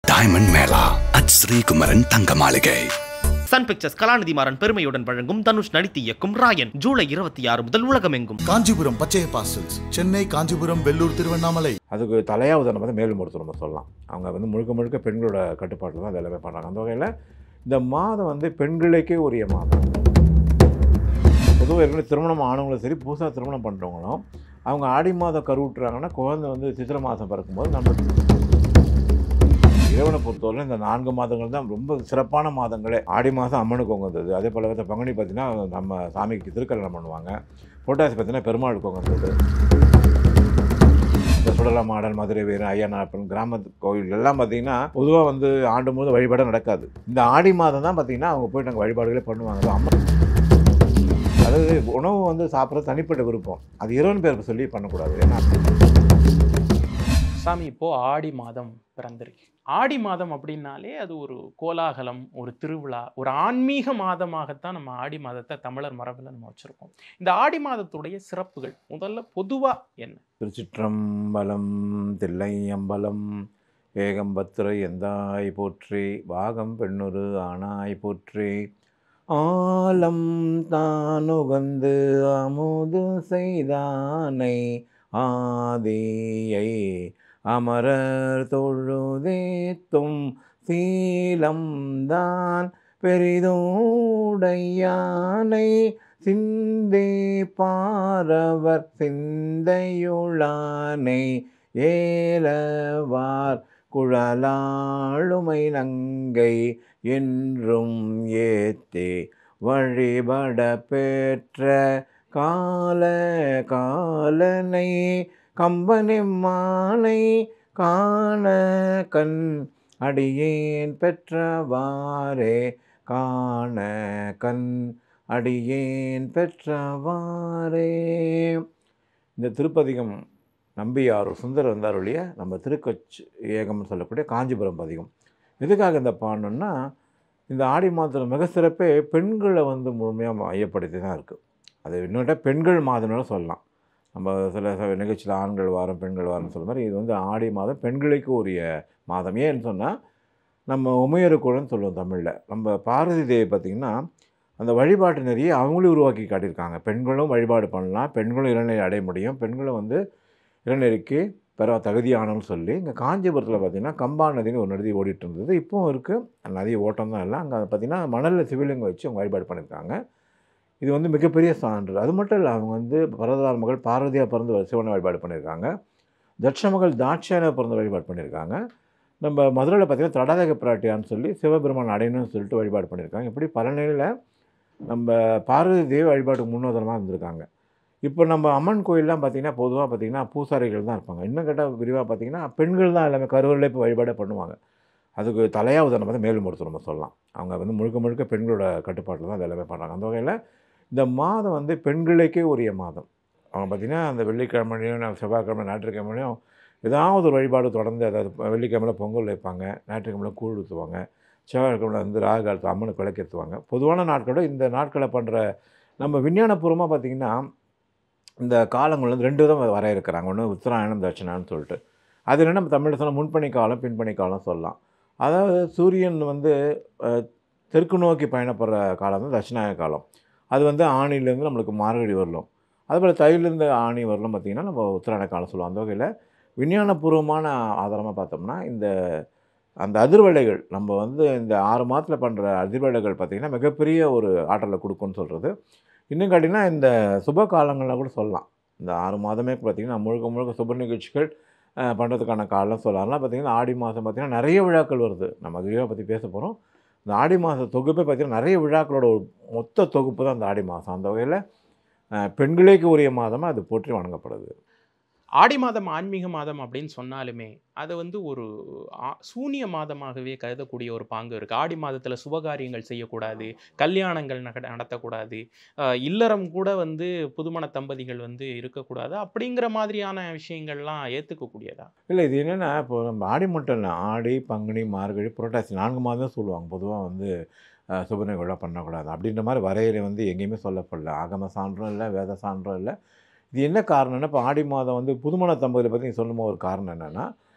Diamond Mela at Sri Kumaran தங்க மாளிகை. Sun pictures கலாநிதி மாறன் பெருமையுடன் வழங்கும் தனுஷ் நடித்து இயக்கும் ராயன் ஜூலை 26 முதல் உலகமெங்கும். காஞ்சிபுரம் பச்சைய பார்சல்ஸ், சென்னை, காஞ்சிபுரம், வெள்ளூர், திருவண்ணாமலை. அதுக்கு தலையாக உதாரணம் மேல்மருத்துவம் நம்ம சொல்லலாம். அவங்க முழுக்க முழுக்க பெண்களோட கட்டுப்பாட்டில் தான் அது எல்லாமே பண்ணுறாங்க. அந்த வகையில் இந்த மாதம் பெண்களுக்கே உரிய மாதம். பொதுவாக ஏற்கனவே திருமணம் ஆனவங்களும் சரி, புதுசாக திருமணம் பண்ணுறவங்களும் அவங்க ஆடி மாதம் கருவுட்டுறாங்கன்னா குழந்தை சித்திரை மாதம் பிறக்கும்போது நம்ம இறைவனை பொறுத்தவரை இந்த 4 மாதங்கள் தான் ரொம்ப சிறப்பான மாதங்களே. ஆடி மாதம் அம்மனுக்கு உகந்தது. அதே போல் பங்குனி பார்த்திங்கன்னா நம்ம சாமிக்கு திருக்கல்யாணம் பண்ணுவாங்க. புரட்டாசி பார்த்திங்கன்னா பெருமாளுக்கு உகந்தது. இந்த சுடலை மாடல், மதுரை வீர, ஐயனாப்பன், கிராமத்து கோயில் எல்லாம் பார்த்திங்கன்னா பொதுவாக ஆண்டு முழுவதும் வழிபாடு நடக்காது. இந்த ஆடி மாதம் தான் பார்த்திங்கன்னா அவங்க போய்ட்டு அங்கே வழிபாடுகளே பண்ணுவாங்க. அம்மன் அதாவது உணவு சாப்பிட்றது தனிப்பட்ட விருப்பம். அது இறைவன் பேருக்கு சொல்லி பண்ணக்கூடாது. ஏன்னா சாமி இப்போது ஆடி மாதம் பிறந்திருக்கு. ஆடி மாதம் அப்படின்னாலே அது ஒரு கோலாகலம், ஒரு திருவிழா, ஒரு ஆன்மீக மாதமாகத்தான் நம்ம ஆடி மாதத்தை தமிழர் மரபில் நம்ம வச்சுருக்கோம். இந்த ஆடி மாதத்துடைய சிறப்புகள் முதல்ல பொதுவாக என்ன? திருச்சிற்றம்பலம், தில்லையம்பலம், ஏகம்பத்திரை எந்தாய் போற்றி, பாகம் பெண்ணுரு ஆனாய் போற்றி, ஆலம் தானுகந்து அமுது செய்தானை ஆதியை அமரர் தொழுதேத்தும் சீலம்தான் பெரிதோடையானை சிந்தே பாரவர் சிந்தையுளானை ஏலவார் குழலாளுமை நங்கை என்றும் ஏத்தே வழிபட பெற்ற கால காலனை கம்பனெம்மானை காண கண் அடியேன் பெற்றவாறே காண கண் அடியேன் பெற்றவாறே. இந்த திருப்பதிகம் நம்பியார் சுந்தரர் வந்தாருடைய நம்ம திருக்கொச்சி ஏகம்னு சொல்லக்கூடிய காஞ்சிபுரம் பதிகம். எதுக்காக இந்த பாடணுன்னா, இந்த ஆடி மாதத்தில் மிக சிறப்பே பெண்களை முழுமையாக மையப்படுத்தி தான் இருக்குது. அது இன்னொரு பெண்கள் மாதம்னு சொல்லலாம். நம்ம சில நிகழ்ச்சியில் ஆண்கள் வாரம் பெண்கள் வாரம் சொல்ல மாதிரி இது ஆடி மாதம் பெண்களுக்கு உரிய மாதம். ஏன்னு சொன்னால் நம்ம உமையருக்குழன்னு சொல்லுவோம் தமிழில். நம்ம பார்வதி தேவி பார்த்திங்கன்னா அந்த வழிபாட்டு நிறைய அவங்களும் உருவாக்கி காட்டியிருக்காங்க. பெண்களும் வழிபாடு பண்ணலாம், பெண்களும் இளநீர் அடைய முடியும், பெண்களும் இளநீருக்கு பெற தகுதியானன்னு சொல்லி இங்கே காஞ்சிபுரத்தில் பார்த்திங்கன்னா கம்பா நதினு ஒரு நதி ஓடிட்டு இருந்தது. இப்போவும் இருக்குது. நதி ஓட்டம் தான் இல்லை. அங்கே பார்த்திங்கன்னா மணலில் சிவலிங்கம் வச்சு அவங்க வழிபாடு பண்ணியிருக்காங்க. இது மிகப்பெரிய சான்று. அது மட்டும் இல்லை, அவங்க பரதரார் மகள் பார்வதியாக பிறந்து சிவனை வழிபாடு பண்ணியிருக்காங்க. தட்ச மகள் தாட்சியான பிறந்து வழிபாடு பண்ணியிருக்காங்க. நம்ம மதுரையில் பார்த்திங்கன்னா தடாதக பிராட்டியான்னு சொல்லி சிவபெருமான் அடையணும்னு சொல்லிட்டு வழிபாடு பண்ணியிருக்காங்க. இப்படி பல நிலையில் நம்ம பார்வதி தேவி வழிபாட்டுக்கு முன்னோதனமாக இருந்திருக்காங்க. இப்போ நம்ம அம்மன் கோயிலெலாம் பார்த்திங்கன்னா பொதுவாக பார்த்திங்கன்னா பூசாரிகள் தான் இருப்பாங்க. இன்னும் கேட்டால் விரிவாக பார்த்திங்கன்னா பெண்கள் தான் எல்லாமே கருவறையில் இப்போ வழிபாடே பண்ணுவாங்க. அதுக்கு தலையாக உதாரணம் மேல்மருத்துவம் நம்ம சொல்லலாம். அவங்க முழுக்க முழுக்க பெண்களோட கட்டுப்பாட்டில் தான் அது எல்லாமே பண்ணுறாங்க. அந்த வகையில் இந்த மாதம் பெண்களுக்கே உரிய மாதம். அவங்க பார்த்திங்கன்னா அந்த வெள்ளிக்கிழமையும் செவ்வாய்க்கிழமை ஞாயிற்றுக்கிழமையும் ஏதாவது ஒரு வழிபாடு தொடர்ந்து, அதாவது வெள்ளிக்கிழமையில் பொங்கல் வைப்பாங்க, ஞாயிற்றுக்கிழமையில் கூழ் ஊற்றுவாங்க, செவ்வாய்க்கிழமை ராகு காலத்து அம்மனுக்கு விளக்கேற்றுவாங்க. பொதுவான நாட்களோட இந்த நாட்களை பண்ணுற நம்ம விஞ்ஞானபூர்வமாக பார்த்திங்கன்னா இந்த காலங்கள் 2 விதம் வரையறுக்கிறாங்க. ஒன்று உத்தராயணம், தட்சிணான்னு சொல்லிட்டு. அது என்ன நம்ம தமிழில் சொன்னால் முன்பனி காலம், பின்பனி காலம் சொல்லலாம். அதாவது சூரியன் தெற்கு நோக்கி பயணப்படுற காலம் தான் தட்சிணாயன காலம். அது ஆணிலேருந்து நம்மளுக்கு மார்கழி வரலும். அதுபோல் தையிலேருந்து ஆணி வரலும் பார்த்திங்கன்னா நம்ம உத்தராயண காலம் சொல்லுவோம். அந்த வகையில் விஞ்ஞானபூர்வமான ஆதாரமாக பார்த்தோம்னா அந்த அதிர்வலைகள் நம்ம இந்த 6 மாதத்தில் பண்ணுற அதிர்வலைகள் பார்த்திங்கன்னா மிகப்பெரிய ஒரு ஆற்றலை கொடுக்குன்னு சொல்கிறது. இன்னும் கேட்டிங்கன்னா இந்த சுப காலங்களில் கூட சொல்லலாம். இந்த 6 மாதமே பார்த்திங்கன்னா முழுக்க முழுக்க சுப நிகழ்ச்சிகள் பண்ணுறதுக்கான காலம் சொல்லலாம். அதெல்லாம் பார்த்திங்கன்னா ஆடி மாதம் பார்த்திங்கன்னா நிறைய விழாக்கள் வருது. நம்ம விழாவை பற்றி பேச போகிறோம். இந்த ஆடி மாத தொகுப்பே பார்த்திங்கன்னா நிறைய விழாக்களோட ஒரு மொத்த தொகுப்பு தான் இந்த ஆடி மாதம். அந்த வகையில் பெண்களுக்கு உரிய மாதமாக அது போற்றி வணங்கப்படுது. ஆடி மாதம் ஆன்மீக மாதம் அப்படின்னு சொன்னாலுமே அதை ஒரு சூனிய மாதமாகவே கருதக்கூடிய ஒரு பாங்கு இருக்குது. ஆடி மாதத்தில் சுபகாரியங்கள் செய்யக்கூடாது, கல்யாணங்கள் நடத்தக்கூடாது, இல்லறம் கூட புதுமண தம்பதிகள் இருக்கக்கூடாது, அப்படிங்கிற மாதிரியான விஷயங்கள்லாம் ஏற்றுக்கக்கூடியதா? இல்லை, இது என்னென்னா இப்போ நம்ம ஆடி மட்டும் இல்லை, ஆடி, பங்குனி, மார்கழி, புரட்டாசி 4 மாதம் தான் சொல்லுவாங்க. பொதுவாக சுபநிகழ்வாக பண்ணக்கூடாது அப்படின்ற மாதிரி வரையறை எங்கேயுமே சொல்லப்படல. ஆகம சான்றும் இல்லை, வேத சான்றும் இல்லை. இது என்ன காரணம்னா, இப்போ ஆடி மாதம் புதுமண தம்பதியை பற்றி நீங்கள் சொல்லும்போது ஒரு காரணம் என்னென்னா,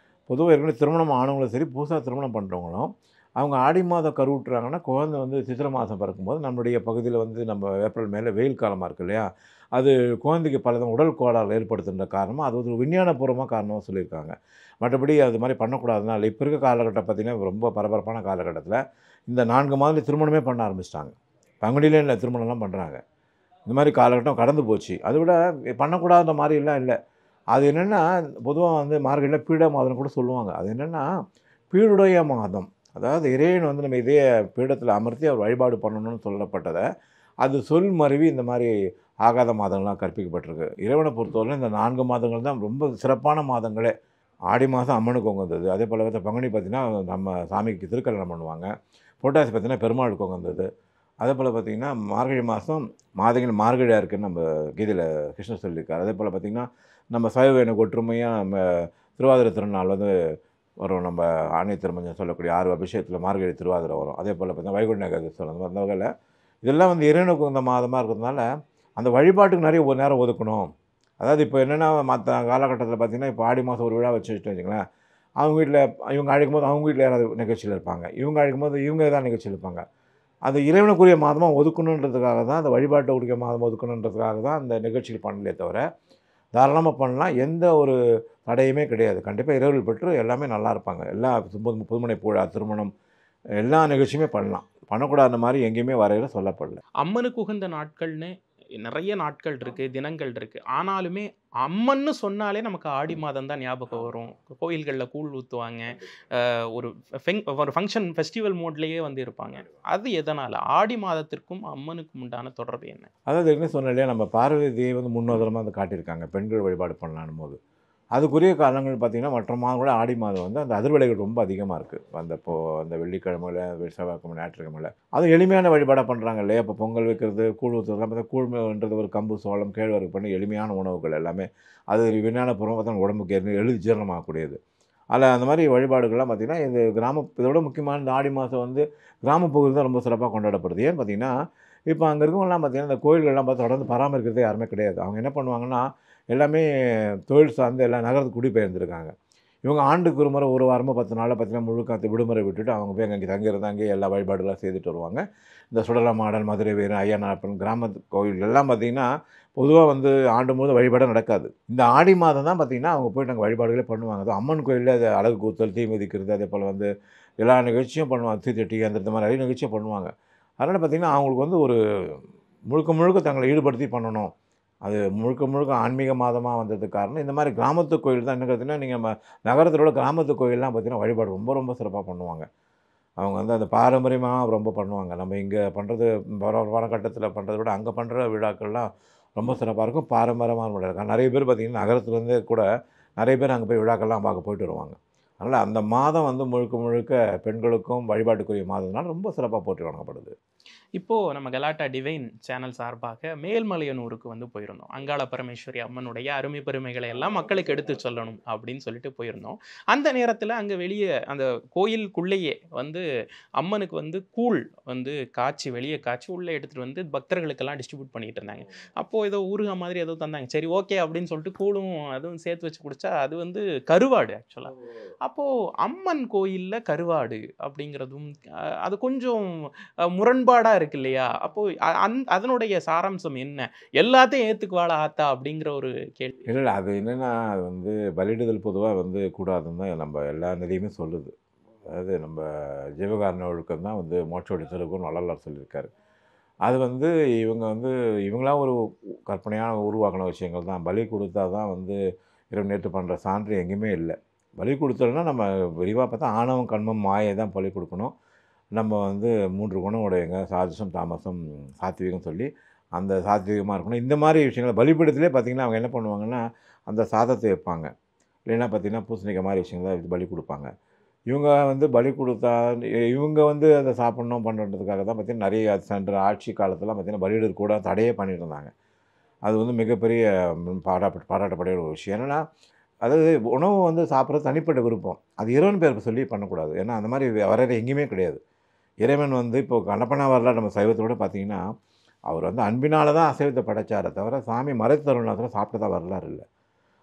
பொதுவாக ஏற்கனவே திருமணம் ஆனவங்களும் சரி, புதுசாக திருமணம் பண்ணுறவங்களும் அவங்க ஆடி மாதம் கருவுட்டுறாங்கன்னா, குழந்தை வந்து சித்திரை மாதம் பிறக்கும்போது நம்மளுடைய பகுதியில் வந்து நம்ம ஏப்ரல் மேலே வெயில் காலமாக இருக்கு இல்லையா, அது குழந்தைக்கு பல உடல் கோளாறு ஏற்படுத்துகின்ற காரணமாக அது ஒரு விஞ்ஞானபூர்வமாக காரணமாக சொல்லியிருக்காங்க. மற்றபடி அது மாதிரி பண்ணக்கூடாதுனால இப்போ இருக்க காலகட்டம் பார்த்திங்கன்னா ரொம்ப பரபரப்பான காலகட்டத்தில் இந்த 4 மாதத்துல திருமணமே பண்ண ஆரம்பிச்சிட்டாங்க. பங்குனிலே இல்லை திருமணம்லாம் பண்ணுறாங்க. இந்த மாதிரி காலகட்டம் கடந்து போச்சு. அதை விட பண்ணக்கூடாத மாதிரிலாம் இல்லை. அது என்னென்னா பொதுவாக வந்து மார்கழியில் பீட மாதம்னு கூட சொல்லுவாங்க. அது என்னென்னா பீடுடைய மாதம். அதாவது இறைவன் வந்து நம்ம இதே பீடத்தில் அமர்த்தி அவர் வழிபாடு பண்ணணும்னு சொல்லப்பட்டதை அது சொல் மருவி இந்த மாதிரி ஆகாத மாதங்கள்லாம் கற்பிக்கப்பட்டிருக்கு. இறைவனை பொறுத்தவரை இந்த 4 மாதங்கள் தான் ரொம்ப சிறப்பான மாதங்களே. ஆடி மாதம் அம்மனுக்கு உகந்தது. அதே போல் வந்து பங்குனி பார்த்திங்கன்னா நம்ம சாமிக்கு திருக்கல்யாணம் பண்ணுவாங்க. புரட்டாசி பார்த்திங்கன்னா பெருமாளுக்கு உகந்தது. அதே போல் பார்த்திங்கன்னா மார்கழி மாதம் மார்கழியாக இருக்குதுன்னு நம்ம கீதையில் கிருஷ்ணர் சொல்லியிருக்கார். அதே போல் பார்த்திங்கன்னா நம்ம சைவ எனக்கு ஒற்றுமையாக நம்ம திருவாதிரை திருநாள் வந்து வரும். நம்ம ஆணை திருமஞ்சம் சொல்லக்கூடிய 6 அபிஷேகத்தில் மார்கழி திருவாதிரை வரும். அதே போல் பார்த்திங்கன்னா வைகுண்ட ஏகாதசி அந்த வகையில் இதெல்லாம் வந்து இறைவனுக்கு உகந்த மாதமாக இருக்கிறதுனால அந்த வழிபாட்டுக்கு நிறைய ஒரு நேரம் ஒதுக்கணும். அதாவது இப்போ என்னென்னா மற்ற காலகட்டத்தில் பார்த்திங்கன்னா இப்போ ஆடி மாதம் ஒரு விழா வச்சுட்டு வச்சுங்களேன், அவங்க வீட்டில் இவங்க அழைக்கும் போது அவங்க வீட்டில் யாராவது நிகழ்ச்சியில் இருப்பாங்க, இவங்க அழைக்கும் போது இவங்க தான் நிகழ்ச்சியில் இருப்பாங்க. அது இறைவனுக்குரிய மாதமாக ஒதுக்கணுன்றதுக்காக தான், அந்த வழிபாட்டை உரிய மாதம் ஒதுக்கணுன்றதுக்காக தான் அந்த நிகழ்ச்சிகள் பண்ணலையே தவிர தாராளமாக பண்ணலாம். எந்த ஒரு தடையுமே கிடையாது. கண்டிப்பாக இரவல் பெற்று எல்லாமே நல்லா இருப்பாங்க. எல்லா புதுமனை பூழா திருமணம் எல்லா நிகழ்ச்சியுமே பண்ணலாம். பண்ணக்கூடாத மாதிரி எங்கேயுமே வரையில் சொல்லப்படல. அம்மனுக்கு உகந்த நாட்கள்னு நிறைய நாட்கள் இருக்குது, தினங்கள் இருக்குது. ஆனாலுமே அம்மன்னு சொன்னாலே நமக்கு ஆடி மாதம் தான் ஞாபகம் வரும். கோயில்களில் கூழ் ஊற்றுவாங்க, ஒரு ஃபங்க்ஷன் ஃபெஸ்டிவல் மோட்லேயே வந்து இருப்பாங்க. அது எதனால்? ஆடி மாதத்திற்கும் அம்மனுக்கும் உண்டான தொடர்பு என்ன? அதாவது என்ன சொன்ன இல்லையா, நம்ம பார்வதியை வந்து முன்னோதரமாக வந்து காட்டியிருக்காங்க பெண்கள் வழிபாடு பண்ணலான்னு போது. அதுக்குரிய காரணங்கள் பார்த்திங்கன்னா மற்ற மாதங்களோட ஆடி மாதம் வந்து அந்த அதிர்வலைகள் ரொம்ப அதிகமாக இருக்குது. அந்த வெள்ளிக்கிழமையில் செவ்வாய்க்கிழமை ஞாயிற்றுக்கிழமையில் அதுவும் எளிமையான வழிபாடாக பண்ணுறாங்க இல்லையா. இப்போ பொங்கல் வைக்கிறது, கூழ் ஊற்றுறதுலாம் பார்த்தா கூழ்ன்றது ஒரு கம்பு சோளம் கேழ்வரகு பண்ணி எளிமையான உணவுகள் எல்லாமே அது விஞ்ஞான பூர்வமாக பார்த்தா உடம்புக்கு எழுதி ஜீரணமாகக்கூடியது. அதில் அந்த மாதிரி வழிபாடுகள்லாம் பார்த்திங்கன்னா இது இதோட முக்கியமான இந்த ஆடி மாதம் வந்து கிராமப்பகுதியில் தான் ரொம்ப சிறப்பாக கொண்டாடப்படுது. ஏன்னு பார்த்திங்கன்னா இப்போ அங்கே இருக்கவங்கலாம் பார்த்திங்கன்னா இந்த கோயில்கள்லாம் பார்த்து தொடர்ந்து பராமரிக்கிறதே யாருமே கிடையாது. அவங்க என்ன பண்ணுவாங்கன்னா எல்லாமே தொழில் சார்ந்து எல்லாம் நகரத்துக்கு குடிபெயர்ந்துருக்காங்க. இவங்க ஆண்டுக்கு ஒரு முறை ஒரு வாரமோ 10 நாளில் பார்த்திங்கன்னா முழுக்க விடுமுறை விட்டுட்டு அவங்க போய் அங்கே தங்கியிருந்து அங்கேயே எல்லா வழிபாடுகளாக செய்துட்டு வருவாங்க. இந்த சுடலமாடல், மதுரை வீரன், ஐயனாப்பன் கிராமத்து கோயில் எல்லாம் பார்த்திங்கன்னா பொதுவாக வந்து ஆண்டு போது வழிபாடு நடக்காது. இந்த ஆடி மாதம் தான் பார்த்திங்கன்னா அவங்க போய்ட்டு அங்கே வழிபாடுகளே பண்ணுவாங்க. அது அம்மன் கோயிலில் அது அழகு கூத்தல், தீ மிதிக்கிறது, அதே போல் வந்து எல்லா நிகழ்ச்சியும் பண்ணுவாங்க. தீத்தட்டி அந்த மாதிரி நிறைய நிகழ்ச்சியும் பண்ணுவாங்க. அதனால் பார்த்திங்கன்னா அவங்களுக்கு வந்து ஒரு முழுக்க தங்களை ஈடுபடுத்தி பண்ணணும். அது முழுக்க ஆன்மீக மாதமாக வந்ததுக்கு காரணம் இந்த மாதிரி கிராமத்து கோயில் தான். என்ன பார்த்தீங்கன்னா நீங்கள் நகரத்தோட கிராமத்து கோயிலெலாம் பார்த்திங்கன்னா வழிபாடு ரொம்ப சிறப்பாக பண்ணுவாங்க. அவங்க வந்து அந்த பாரம்பரியமாக ரொம்ப பண்ணுவாங்க. நம்ம இங்கே பண்ணுறது பரபரப்பான கட்டத்தில் பண்ணுறத விட அங்கே பண்ணுற விழாக்கள்லாம் ரொம்ப சிறப்பாக இருக்கும். பாரம்பரியமான விழா இருக்கும். நிறைய பேர் பார்த்திங்கன்னா நகரத்துலேருந்தே கூட நிறைய பேர் அங்கே போய் விழாக்கள்லாம் பார்க்க போயிட்டு வருவாங்க. அதனால் அந்த மாதம் வந்து முழுக்க பெண்களுக்கும் வழிபாட்டுக்குரிய மாதம்னால ரொம்ப சிறப்பாக போற்றி வழங்கப்படுது. இப்போது நம்ம கலாட்டா டிவைன் சேனல் சார்பாக மேல்மலையனூருக்கு வந்து போயிருந்தோம். அங்காள பரமேஸ்வரி அம்மனுடைய அருமை பெருமைகளை எல்லாம் மக்களுக்கு எடுத்து சொல்லணும் அப்படின்னு சொல்லிட்டு போயிருந்தோம். அந்த நேரத்தில் அங்கே வெளியே அந்த கோயிலுக்குள்ளேயே வந்து அம்மனுக்கு வந்து கூழ் வந்து வெளியே காய்ச்சி உள்ளே எடுத்துகிட்டு வந்து பக்தர்களுக்கெல்லாம் டிஸ்ட்ரிபியூட் பண்ணிகிட்டு இருந்தாங்க. அப்போது ஏதோ ஊறுகாய் மாதிரி ஏதோ தந்தாங்க. சரி ஓகே அப்படின்னு சொல்லிட்டு கூழும் அதுவும் சேர்த்து வச்சு குடித்தா அது வந்து கருவாடு ஆக்சுவலாக. அப்போது அம்மன் கோயிலில் கருவாடு அப்படிங்கிறதும் அது கொஞ்சம் முரண்பாடாக இருக்கு இல்லையா? அப்போது அதனுடைய சாராம்சம் என்ன? எல்லாத்தையும் ஏற்றுக்குவாளா ஆத்தா அப்படிங்கிற ஒரு கேள்வி. இல்லை, அது என்னென்னா அது வந்து பலியிடுதல் பொதுவாக வந்து கூடாதுன்னு தான் நம்ம எல்லா நிலையுமே சொல்லுது. அதாவது நம்ம ஜீவகாரண ஒழுக்கம் தான் வந்து மோட்சோடி திருக்குன்னு வள்ளலார் சொல்லியிருக்காரு. அது வந்து இவங்களாம் ஒரு கற்பனையான உருவாக்கின விஷயங்கள் தான். பலி கொடுத்தா தான் வந்து இறைவன் நேற்று பண்ணுற சான்று எங்கேயுமே இல்லை. பலி கொடுத்தோம்னா நம்ம விரிவாக பார்த்தா ஆணவம், கண்மம், மாயை தான் பலி கொடுக்கணும். நம்ம வந்து 3 குணம் உடையங்க, சாத்விகம், தாமசம், சாத்விகம் சொல்லி அந்த சாத்விகமாக இருக்கணும். இந்த மாதிரி விஷயங்கள் பலிபீடத்திலே பார்த்திங்கன்னா அவங்க என்ன பண்ணுவாங்கன்னா அந்த சாதத்தை வைப்பாங்க. இல்லைன்னா பார்த்திங்கன்னா பூசணிக்காய் மாதிரி விஷயங்கள் பலி கொடுப்பாங்க. இவங்க வந்து பலி கொடுத்தா இவங்க வந்து அதை சாப்பிட்ணும் பண்ணுறதுக்காக தான் பார்த்திங்கன்னா நிறைய சென்ற ஆட்சி காலத்தில் பார்த்திங்கன்னா பலியிடல் கூட தடையே பண்ணிட்டு இருந்தாங்க. அது வந்து மிகப்பெரிய பாராட்டப்படைய ஒரு விஷயம். என்னென்னா அதாவது உணவு வந்து சாப்பிட்றது தனிப்பட்ட விருப்பம். அது இறைவன் பேருக்கு சொல்லி பண்ணக்கூடாது. ஏன்னா அந்த மாதிரி வரையறை எங்கேயுமே கிடையாது. இறைவன் வந்து இப்போ கண்ணப்பனா வரலாறு நம்ம சைவத்தோடு பார்த்திங்கன்னா அவர் வந்து அன்பினால தான் அசைவத்தை படைச்சாரை தவிர சாமி மறைத்து தருணத்தில் சாப்பிட்டதா வரலாறு இல்லை.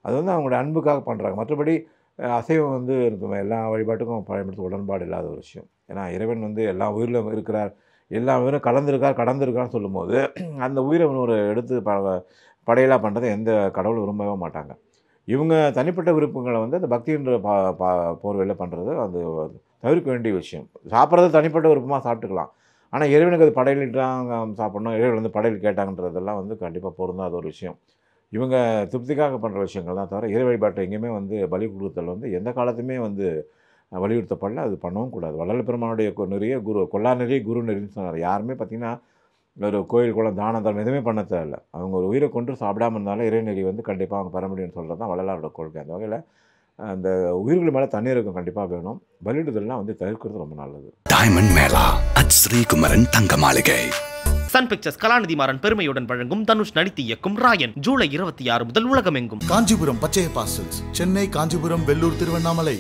அது வந்து அவங்களுடைய அன்புக்காக பண்ணுறாங்க. மற்றபடி அசைவம் வந்து இருக்கும் எல்லா வழிபாட்டுக்கும் பயன்படுத்த உடன்பாடு இல்லாத ஒரு விஷயம். ஏன்னா இறைவன் வந்து எல்லா உயிரிலும் இருக்கிறார், எல்லா உயிரும் கடந்திருக்கான்னு சொல்லும்போது அந்த உயிரை ஒரு எடுத்து படையலாக பண்ணுறதை எந்த கடவுளும் விரும்பவே மாட்டாங்க. இவங்க தனிப்பட்ட விருப்பங்களை வந்து அந்த பக்தின்ற போர்வையில் பண்ணுறது அது தவிர்க்க வேண்டிய விஷயம். சாப்பிட்றது தனிப்பட்ட விருப்பமாக சாப்பிட்டுக்கலாம், ஆனால் இறைவனுக்கு அது படையலிட்டாங்க சாப்பிட்ணும், இறைவன் வந்து படையல் கேட்டாங்கன்றதெல்லாம் வந்து கண்டிப்பாக பொருந்தாத ஒரு விஷயம். இவங்க திருப்திக்காக பண்ணுற விஷயங்கள் தான் தவிர இறை வழிபாட்டை எங்கேயுமே வந்து பலி கொடுத்தல் வந்து எந்த காலத்துமே வந்து வலியுறுத்தப்படல, அது பண்ணவும் கூடாது. வள்ளல் பெருமானுடைய நிறைய கொல்லா நெறி குரு நெறின்னு சொன்னார். யாருமே பார்த்திங்கன்னா ஒரு கோயில் குளம் தானம் தரம் எதுவுமே பண்ண தேவையில்லை. அவங்க ஒரு உயிரை கொண்டு சாப்பிடாமல் இருந்தாலும் இறைநெறி வந்து கண்டிப்பாக அவங்க பெற முடியும்னு சொல்கிறது தான் வள்ளலாரோட கொள்கை. அந்த வகையில் அந்த உயிர்கள் மேலே தண்ணீருக்கும் கண்டிப்பாக வேணும். பலியிடுதல்லாம் வந்து தவிர்க்கிறது ரொம்ப நல்லது. டைமண்ட் மேளா அட் ஸ்ரீகுமரன் தங்க மாளிகை. சன் பிக்சர்ஸ் கலாநிதி மாறன் பெருமையுடன் வழங்கும் தனுஷ் நடித்து இயக்கும் ராயன் ஜூலை 26 முதல் உலகமெங்கும். காஞ்சிபுரம் பச்சையப்பா சில்க்ஸ், சென்னை, காஞ்சிபுரம், வெள்ளூர், திருவண்ணாமலை.